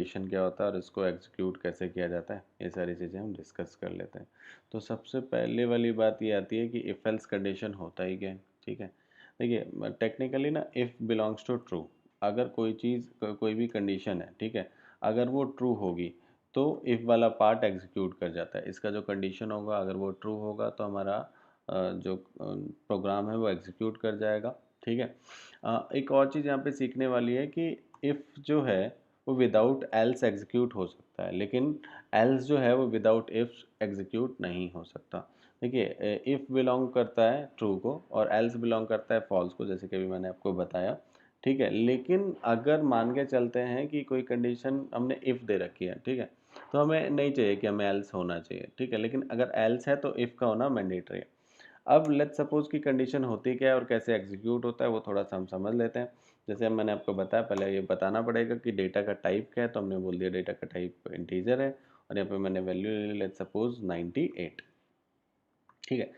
Condition क्या होता है और इसको एग्जीक्यूट कैसे किया जाता है, ये सारी चीज़ें हम डिस्कस कर लेते हैं। तो सबसे पहले वाली बात ये आती है कि इफ़ एल्स कंडीशन होता ही क्या है, ठीक है। देखिए टेक्निकली ना इफ़ बिलोंग्स टू ट्रू, अगर कोई चीज़ कोई भी कंडीशन है, ठीक है, अगर वो ट्रू होगी तो इफ़ वाला पार्ट एग्जीक्यूट कर जाता है। इसका जो कंडीशन होगा अगर वो ट्रू होगा तो हमारा जो प्रोग्राम है वो एग्जीक्यूट कर जाएगा, ठीक है। एक और चीज़ यहाँ पे सीखने वाली है कि इफ़ जो है वो विदाउट एल्स एग्जीक्यूट हो सकता है, लेकिन एल्स जो है वो विदाउट इफ एग्जीक्यूट नहीं हो सकता। देखिए इफ़ बिलोंग करता है ट्रू को और एल्स बिलोंग करता है फॉल्स को, जैसे कि अभी मैंने आपको बताया, ठीक है। लेकिन अगर मान के चलते हैं कि कोई कंडीशन हमने इफ़ दे रखी है, ठीक है, तो हमें नहीं चाहिए कि हमें एल्स होना चाहिए, ठीक है, लेकिन अगर एल्स है तो इफ़ का होना मैंडेटरी है। अब लेट्स सपोज की कंडीशन होती क्या है और कैसे एग्जीक्यूट होता है वो थोड़ा सा हम समझ लेते हैं। जैसे मैंने आपको बताया, पहले ये बताना पड़ेगा कि डेटा का टाइप क्या है, तो हमने बोल दिया डेटा का टाइप इंटीजर है और यहाँ पे मैंने वैल्यू ले ली लेट्स सपोज 98, ठीक है।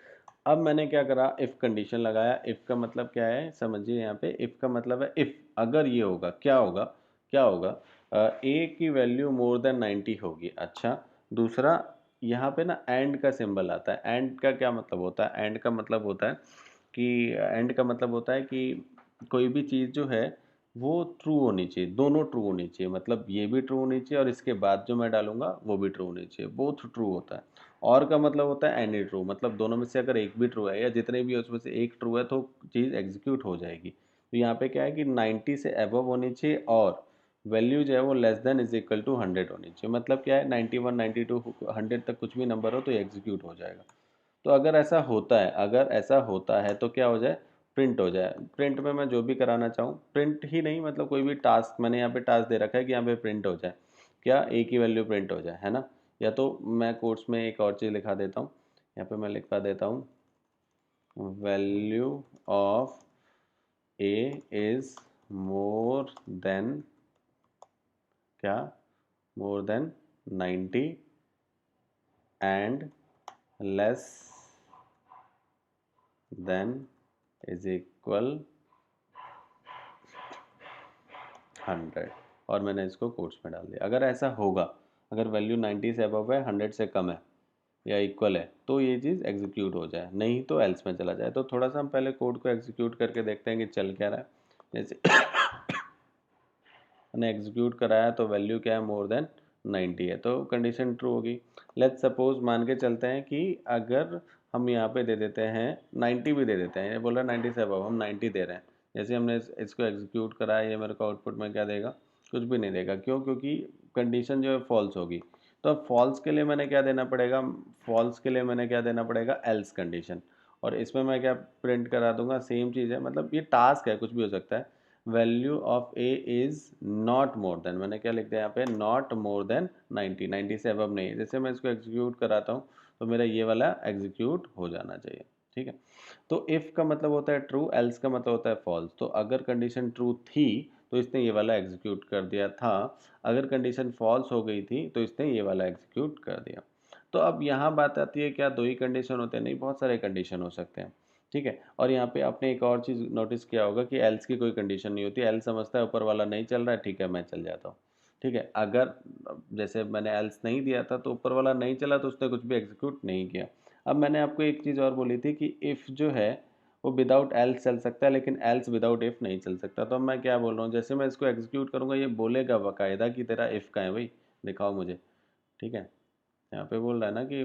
अब मैंने क्या करा, इफ़ कंडीशन लगाया। इफ़ का मतलब क्या है समझिए, यहाँ पे इफ़ का मतलब है इफ़ अगर ये होगा, क्या होगा, क्या होगा, ए की वैल्यू मोर देन 90 होगी। अच्छा, दूसरा यहाँ पे ना एंड का सिंबल आता है। एंड का क्या मतलब होता है, एंड का मतलब होता है कि एंड का मतलब होता है कि कोई भी चीज़ जो है वो ट्रू होनी चाहिए, दोनों ट्रू होनी चाहिए, मतलब ये भी ट्रू होनी चाहिए और इसके बाद जो मैं डालूंगा वो भी ट्रू होनी चाहिए, बोथ ट्रू होता है। और का मतलब होता है एनी ट्रू, मतलब दोनों में से अगर एक भी ट्रू है या जितने भी है उसमें से एक ट्रू है तो चीज़ एग्जीक्यूट हो जाएगी। तो यहाँ पे क्या है कि 90 से अबव होनी चाहिए और वैल्यू जो है वो less than is equal to 100 होनी चाहिए। मतलब क्या है, 91 92 100 तक कुछ भी नंबर हो तो ये एग्जीक्यूट हो जाएगा। तो अगर ऐसा होता है, अगर ऐसा होता है तो क्या हो जाए, प्रिंट हो जाए। प्रिंट में मैं जो भी कराना चाहूँ, प्रिंट ही नहीं मतलब कोई भी टास्क, मैंने यहाँ पे टास्क दे रखा है कि यहाँ पे प्रिंट हो जाए, क्या ए की वैल्यू प्रिंट हो जाए, है ना। या तो मैं कोर्स में एक और चीज़ लिखा देता हूँ, यहाँ पे मैं लिखवा देता हूँ value of A is more than, क्या, more than 90 and less than is equal 100, और मैंने इसको कोट्स में डाल दिया। अगर ऐसा होगा, अगर वैल्यू 90 से अबव है, 100 से कम है या इक्वल है तो ये चीज़ एग्जीक्यूट हो जाए, नहीं तो एल्स में चला जाए। तो थोड़ा सा हम पहले कोड को एग्जीक्यूट करके देखते हैं कि चल क्या रहा है। जैसे मैंने एग्जीक्यूट कराया तो वैल्यू क्या है, मोर देन 90 है, तो कंडीशन ट्रू होगी। लेट्स सपोज मान के चलते हैं कि अगर हम यहाँ पे दे देते हैं 90 भी दे देते हैं, ये बोल रहा है 90 से अबव, हम 90 दे रहे हैं। जैसे हमने इसको एग्जीक्यूट कराया, ये मेरे को आउटपुट में क्या देगा, कुछ भी नहीं देगा। क्यों, क्योंकि कंडीशन जो है फॉल्स होगी। तो अब फॉल्स के लिए मैंने क्या देना पड़ेगा, फॉल्स के लिए मैंने क्या देना पड़ेगा, एल्स कंडीशन। और इसमें मैं क्या प्रिंट करा दूंगा, सेम चीज़ है, मतलब ये टास्क है, कुछ भी हो सकता है। Value of A is not more than, मैंने क्या लिख दिया यहाँ पे, नॉट मोर देन 90, 90 से अबव नहीं है। जैसे मैं इसको एग्जीक्यूट कराता हूँ तो मेरा ये वाला एग्जीक्यूट हो जाना चाहिए, ठीक है। तो इफ़ का मतलब होता है ट्रू, एल्स का मतलब होता है फॉल्स। तो अगर कंडीशन ट्रू थी तो इसने ये वाला एग्जीक्यूट कर दिया था, अगर कंडीशन फॉल्स हो गई थी तो इसने ये वाला एग्जीक्यूट कर दिया। तो अब यहाँ बात आती है, क्या दो ही कंडीशन होते हैं, नहीं, बहुत सारे कंडीशन हो सकते हैं, ठीक है। और यहाँ पे आपने एक और चीज़ नोटिस किया होगा कि एल्स की कोई कंडीशन नहीं होती। एल्स समझता है ऊपर वाला नहीं चल रहा है, ठीक है मैं चल जाता हूँ, ठीक है। अगर जैसे मैंने एल्स नहीं दिया था तो ऊपर वाला नहीं चला तो उसने कुछ भी एग्जीक्यूट नहीं किया। अब मैंने आपको एक चीज़ और बोली थी कि इफ़ जो है वो विदाउट एल्स चल सकता है, लेकिन एल्स विदाउट इफ़ नहीं चल सकता। तो अब मैं क्या बोल रहा हूँ, जैसे मैं इसको एग्जीक्यूट करूँगा ये बोलेगा बाकायदा कि तेरा इफ़ का है भाई, दिखाओ मुझे, ठीक है। यहाँ पे बोल रहा है ना कि,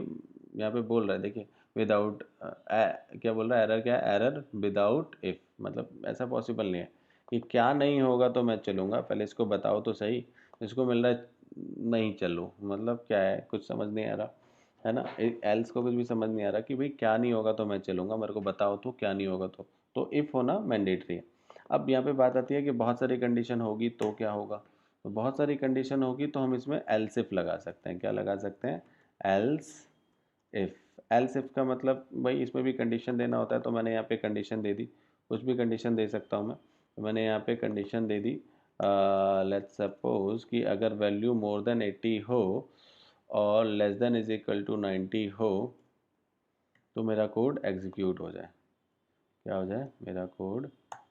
यहाँ पे बोल रहा है देखिए, विदाउट क्या बोल रहा है, एरर क्या है, एरर विदाउट इफ, मतलब ऐसा पॉसिबल नहीं है कि क्या नहीं होगा तो मैं चलूँगा, पहले इसको बताओ तो सही। इसको मिल रहा है नहीं चलो, मतलब क्या है, कुछ समझ नहीं आ रहा है ना। एल्स को कुछ भी समझ नहीं आ रहा कि भाई क्या नहीं होगा तो मैं चलूँगा, मेरे को बताओ तो क्या नहीं होगा। तो इफ़ होना मैंडेटरी है। अब यहाँ पे बात आती है कि बहुत सारी कंडीशन होगी तो क्या होगा। तो बहुत सारी कंडीशन होगी तो हम इसमें एल्स इफ लगा सकते हैं। क्या लगा सकते हैं, एल्स इफ़। एल्स इफ का मतलब भाई इसमें भी कंडीशन देना होता है, तो मैंने यहाँ पे कंडीशन दे दी, कुछ भी कंडीशन दे सकता हूँ मैं। तो मैंने यहाँ पे कंडीशन दे दी, लेट्स सपोज कि अगर वैल्यू मोर देन 80 हो और less than is equal to 90 हो तो मेरा कोड एग्जीक्यूट हो जाए। क्या हो जाए, मेरा कोड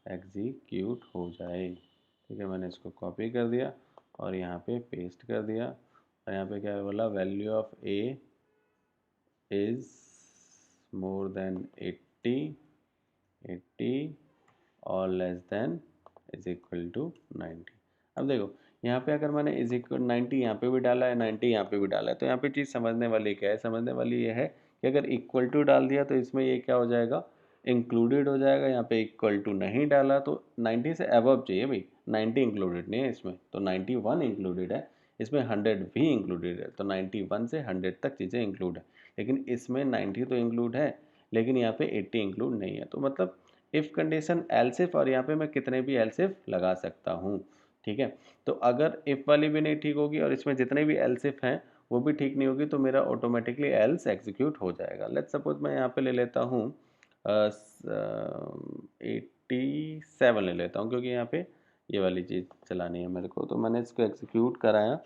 एग्जीक्यूट हो जाए, ठीक है। मैंने इसको कॉपी कर दिया और यहाँ पे पेस्ट कर दिया, और यहाँ पे क्या बोला, value of A is more than 80 और less than is equal to 90। अब देखो यहाँ पे अगर मैंने इज इक्वल 90 यहाँ पे भी डाला है, 90 यहाँ पे भी डाला है, तो यहाँ पे चीज़ समझने वाली क्या है, समझने वाली ये है कि अगर इक्वल टू डाल दिया तो इसमें ये क्या हो जाएगा, इंक्लूडेड हो जाएगा। यहाँ पे इक्वल टू नहीं डाला तो 90 से अबव चाहिए भाई, 90 इंक्लूडेड नहीं है इसमें, तो 91 इंक्लूडेड है, इसमें 100 भी इंक्लूडेड है, तो 91 से 100 तक चीज़ें इंक्लूड है। लेकिन इसमें 90 तो इंक्लूड है, लेकिन यहाँ पे 80 इंक्लूड नहीं है। तो मतलब इफ़ कंडीशन एल्स इफ, और यहाँ पे मैं कितने भी एल्स इफ लगा सकता हूँ, ठीक है। तो अगर इफ़ वाली भी नहीं ठीक होगी और इसमें जितने भी एल्स इफ हैं वो भी ठीक नहीं होगी, तो मेरा ऑटोमेटिकली एल्स एग्जीक्यूट हो जाएगा। लेट्स सपोज मैं यहाँ पे ले लेता हूँ 87 ले लेता हूँ, क्योंकि यहाँ पे ये वाली चीज़ चलानी है मेरे को, तो मैंने इसको एग्जीक्यूट कराया।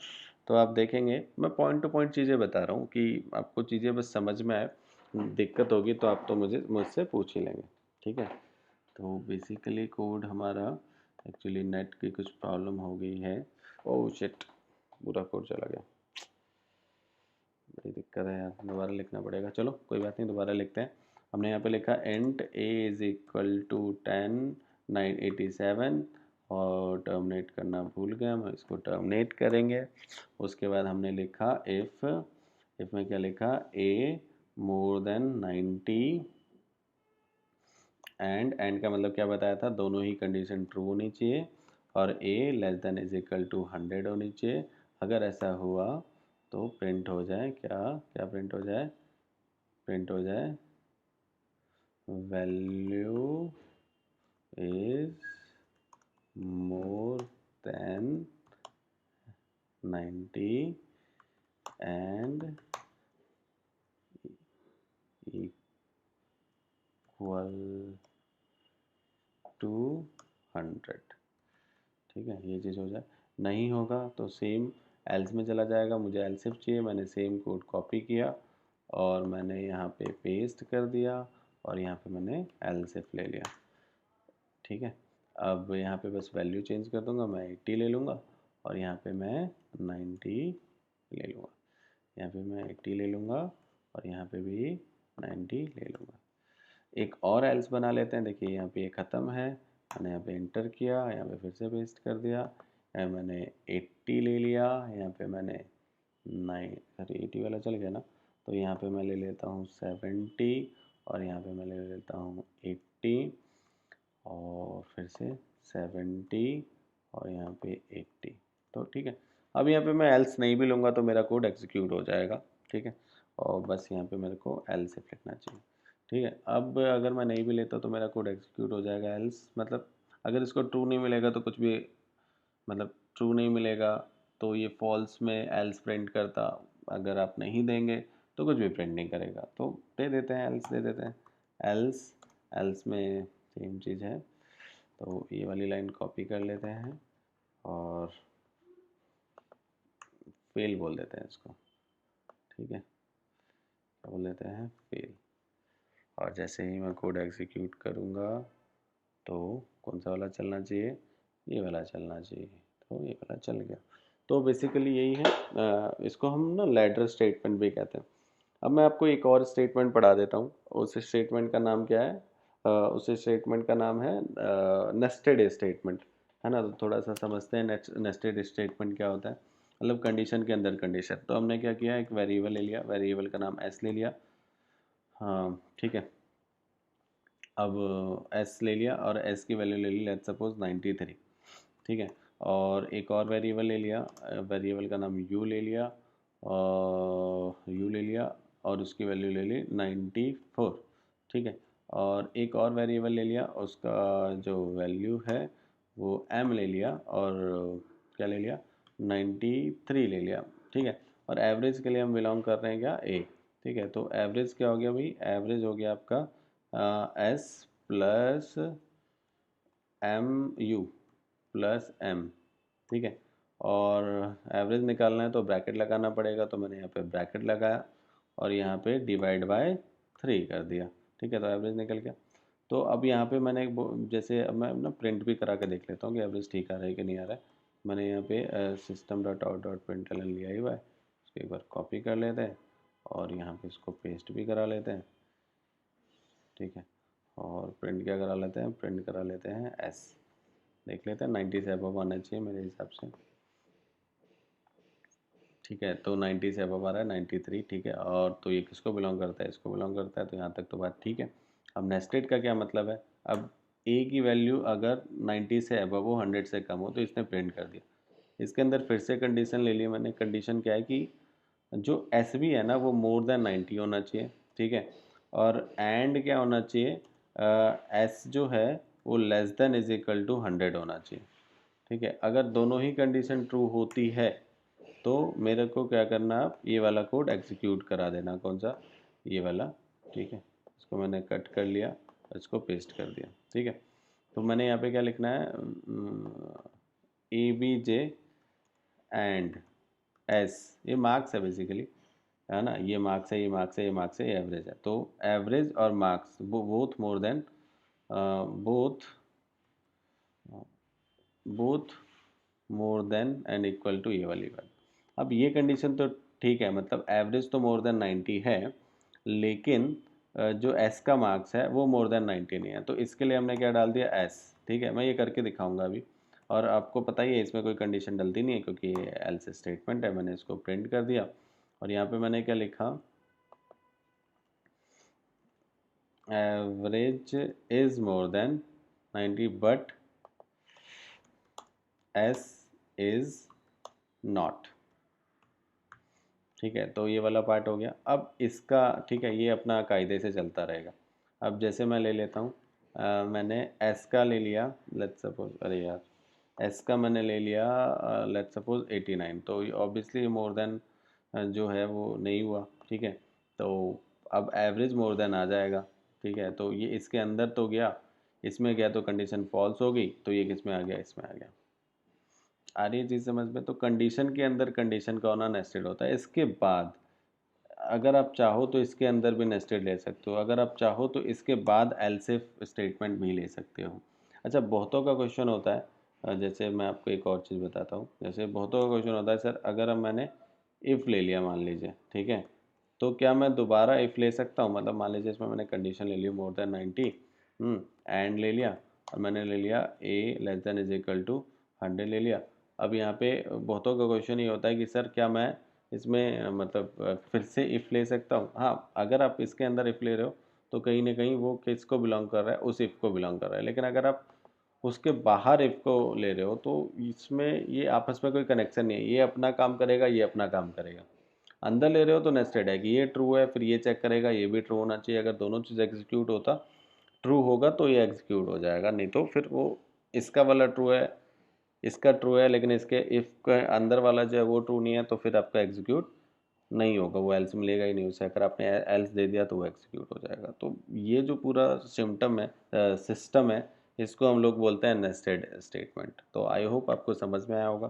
तो आप देखेंगे मैं पॉइंट टू पॉइंट चीज़ें बता रहा हूँ कि आपको चीज़ें बस समझ में आए, दिक्कत होगी तो आप तो मुझसे पूछ ही लेंगे, ठीक है। तो बेसिकली कोड हमारा एक्चुअली नेट की कुछ प्रॉब्लम हो गई है, ओह शिट, पूरा कोड चला गया, बड़ी दिक्कत है यार, दोबारा लिखना पड़ेगा। चलो कोई बात नहीं, दोबारा लिखते हैं। हमने यहाँ पे लिखा एंट ए इज़ इक्वल टू 10 987, और टर्मिनेट करना भूल गया, हम इसको टर्मिनेट करेंगे। उसके बाद हमने लिखा इफ़ में क्या लिखा, ए मोर देन 90, एंड का मतलब क्या बताया था, दोनों ही कंडीशन ट्रू होनी चाहिए, और A less than is equal to 100 होनी चाहिए। अगर ऐसा हुआ तो प्रिंट हो जाए, क्या क्या प्रिंट हो जाए, प्रिंट हो जाए value is more than 90 and equal to 100, ठीक है, ये चीज़ हो जाए। नहीं होगा तो सेम एल्स में चला जाएगा, मुझे एल्स इफ चाहिए, मैंने सेम कोड कॉपी किया और मैंने यहाँ पे पेस्ट कर दिया, और यहाँ पे मैंने एल्स इफ ले लिया, ठीक है। अब यहाँ पे बस वैल्यू चेंज कर दूंगा, मैं 80 ले लूँगा, और यहाँ पे मैं 90 ले लूँगा, यहाँ पे मैं 80 ले लूँगा, और यहाँ पे भी 90 ले लूँगा। एक और एल्स बना लेते हैं, देखिए यहाँ पे ये ख़त्म है, मैंने यहाँ पे इंटर किया, यहाँ पे फिर से पेस्ट कर दिया, यहाँ मैंने 80 ले लिया, यहाँ पे मैंने 80 वाला चल गया ना, तो यहाँ पे मैं ले लेता हूँ 70, और यहाँ पे मैं ले लेता हूँ 80, और फिर से 70, और यहाँ पे 80, तो ठीक है। अब यहाँ पे मैं एल्स नहीं भी लूँगा तो मेरा कोड एग्जीक्यूट हो जाएगा, ठीक है। और बस यहाँ पे मेरे को एल्स इफ लिखना चाहिए, ठीक है। अब अगर मैं नहीं भी लेता तो मेरा कोड एग्जीक्यूट हो जाएगा, एल्स मतलब अगर इसको ट्रू नहीं मिलेगा तो कुछ भी, मतलब ट्रू नहीं मिलेगा तो ये फॉल्स में एल्स प्रिंट करता, अगर आप नहीं देंगे तो कुछ भी प्रिंट नहीं करेगा, तो दे देते हैं एल्स, दे देते हैं एल्स। एल्स में सेम चीज़ है, तो ये वाली लाइन कॉपी कर लेते हैं और फेल बोल देते हैं इसको, ठीक है, क्या बोल देते हैं, फेल। और जैसे ही मैं कोड एग्जीक्यूट करूँगा तो कौन सा वाला चलना चाहिए, ये वाला चलना चाहिए, तो ये वाला चल गया। तो बेसिकली यही है, इसको हम ना लैडर स्टेटमेंट भी कहते हैं। अब मैं आपको एक और स्टेटमेंट पढ़ा देता हूँ, उस स्टेटमेंट का नाम क्या है, उस स्टेटमेंट का नाम है नेस्टेड स्टेटमेंट, है ना। तो थोड़ा सा समझते हैं नेस्टेड स्टेटमेंट क्या होता है, मतलब कंडीशन के अंदर कंडीशन। तो हमने क्या किया, एक वेरिएबल ले लिया, वेरिएबल का नाम एस ले लिया, हाँ ठीक है। अब एस ले लिया और एस की वैल्यू ले ली, लेट्स सपोज 93, ठीक है। और एक और वेरिएबल ले लिया, वेरिएबल का नाम यू ले लिया, और यू ले लिया और उसकी वैल्यू ले ली 94, ठीक है। और एक और वेरिएबल ले लिया, उसका जो वैल्यू है वो एम ले लिया, और क्या ले लिया, 93 ले लिया, ठीक है। और एवरेज के लिए हम बिलोंग कर रहे हैं क्या, ए, ठीक है। तो एवरेज क्या हो गया भाई, एवरेज हो गया आपका S plus M U plus M, ठीक है। और एवरेज निकालना है तो ब्रैकेट लगाना पड़ेगा, तो मैंने यहाँ पे ब्रैकेट लगाया और यहाँ पे डिवाइड बाय 3 कर दिया, ठीक है। तो एवरेज निकल गया। तो अब यहाँ पे मैंने जैसे अब मैं ना प्रिंट भी करा के देख लेता हूँ कि एवरेज ठीक आ रहा है कि नहीं आ रहा है। मैंने यहाँ पे system dot out dot println लिया हुआ है, उसको एक बार कॉपी कर लेते हैं और यहाँ पे इसको पेस्ट भी करा लेते हैं, ठीक है। और प्रिंट क्या करा लेते हैं, प्रिंट करा लेते हैं एस, देख लेते हैं 90 से अबव आना चाहिए मेरे हिसाब से, ठीक है। तो 90 से अबव आ रहा है 93, ठीक है। और तो ये किसको बिलोंग करता है, इसको बिलोंग करता है, तो यहाँ तक तो बात ठीक है। अब नेस्टेड का क्या मतलब है, अब ए की वैल्यू अगर 90 से अबव हो, 100 से कम हो, तो इसने प्रिंट कर दिया। इसके अंदर फिर से कंडीशन ले ली मैंने, कंडीशन क्या है कि जो एस बी है ना वो मोर देन 90 होना चाहिए, ठीक है। और एंड क्या होना चाहिए, एस जो है वो less than is equal to 100 होना चाहिए, ठीक है। अगर दोनों ही कंडीशन ट्रू होती है तो मेरे को क्या करना, आप ये वाला कोड एग्जीक्यूट करा देना, कौन सा, ये वाला, ठीक है। इसको मैंने कट कर लिया और इसको पेस्ट कर दिया, ठीक है। तो मैंने यहाँ पे क्या लिखना है, A B J and S, ये मार्क्स है बेसिकली, है ना, ये मार्क्स है, ये मार्क्स है, ये मार्क्स है, ये एवरेज है। तो एवरेज और marks both more than, both both more than and equal to, ये वाली बात। अब ये कंडीशन तो ठीक है, मतलब एवरेज तो मोर देन 90 है, लेकिन जो एस का मार्क्स है वो मोर देन 90 नहीं है, तो इसके लिए हमने क्या डाल दिया, एस, ठीक है। मैं ये करके दिखाऊंगा अभी, और आपको पता ही है इसमें कोई कंडीशन डलती नहीं है क्योंकि ये एल्स स्टेटमेंट है। मैंने इसको प्रिंट कर दिया और यहाँ पे मैंने क्या लिखा, average is more than 90 but S is not, ठीक है। तो ये वाला पार्ट हो गया। अब इसका, ठीक है, ये अपना कायदे से चलता रहेगा। अब जैसे मैं ले लेता हूँ, मैंने एस का ले लिया, लेट्स सपोज, अरे यार, एस का मैंने ले लिया लेट्स सपोज 89, तो ऑब्वियसली मोर देन जो है वो नहीं हुआ, ठीक है। तो अब एवरेज मोर देन आ जाएगा, ठीक है। तो ये इसके अंदर तो गया, इसमें गया तो कंडीशन फॉल्स हो गई, तो ये किस में आ गया, इसमें आ गया। आ रही है चीज़ समझ में। तो कंडीशन के अंदर कंडीशन का होना नेस्टेड होता है। इसके बाद अगर आप चाहो तो इसके अंदर भी नेस्टेड ले सकते हो, अगर आप चाहो तो इसके बाद एल्स इफ स्टेटमेंट भी ले सकते हो। अच्छा, बहुतों का क्वेश्चन होता है, जैसे मैं आपको एक और चीज़ बताता हूँ, जैसे बहुतों का क्वेश्चन होता है, सर अगर अब मैंने इफ़ ले लिया मान लीजिए, ठीक है, तो क्या मैं दोबारा इफ़ ले सकता हूँ, मतलब मान लीजिए इसमें मैंने कंडीशन ले ली मोर देन 90, एंड ले लिया, और मैंने ले लिया A less than is equal to 100 ले लिया। अब यहाँ पे बहुतों का क्वेश्चन ये होता है कि सर क्या मैं इसमें मतलब फिर से इफ़ ले सकता हूँ। हाँ, अगर आप इसके अंदर इफ़ ले रहे हो तो कहीं ना कहीं वो किसको बिलोंग कर रहा है, उस इफ़ को बिलोंग कर रहा है। लेकिन अगर आप उसके बाहर इफ़ को ले रहे हो तो इसमें ये आपस में कोई कनेक्शन नहीं है, ये अपना काम करेगा, ये अपना काम करेगा। अंदर ले रहे हो तो नेस्टेड है कि ये ट्रू है, फिर ये चेक करेगा, ये भी ट्रू होना चाहिए। अगर दोनों चीज़ एग्जीक्यूट होता, ट्रू होगा तो ये एग्जीक्यूट हो जाएगा, नहीं तो फिर वो इसका वाला ट्रू है, इसका ट्रू है, लेकिन इसके इफ़ के अंदर वाला जो है वो ट्रू नहीं है, तो फिर आपका एग्जीक्यूट नहीं होगा, वो एल्स मिलेगा ही नहीं उसे। अगर आपने एल्स दे दिया तो वो एग्जीक्यूट हो जाएगा। तो ये जो पूरा सिम्टम है, सिस्टम है, इसको हम लोग बोलते हैं नेस्टेड स्टेटमेंट। तो आई होप आपको समझ में आया होगा।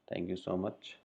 Thank you so much.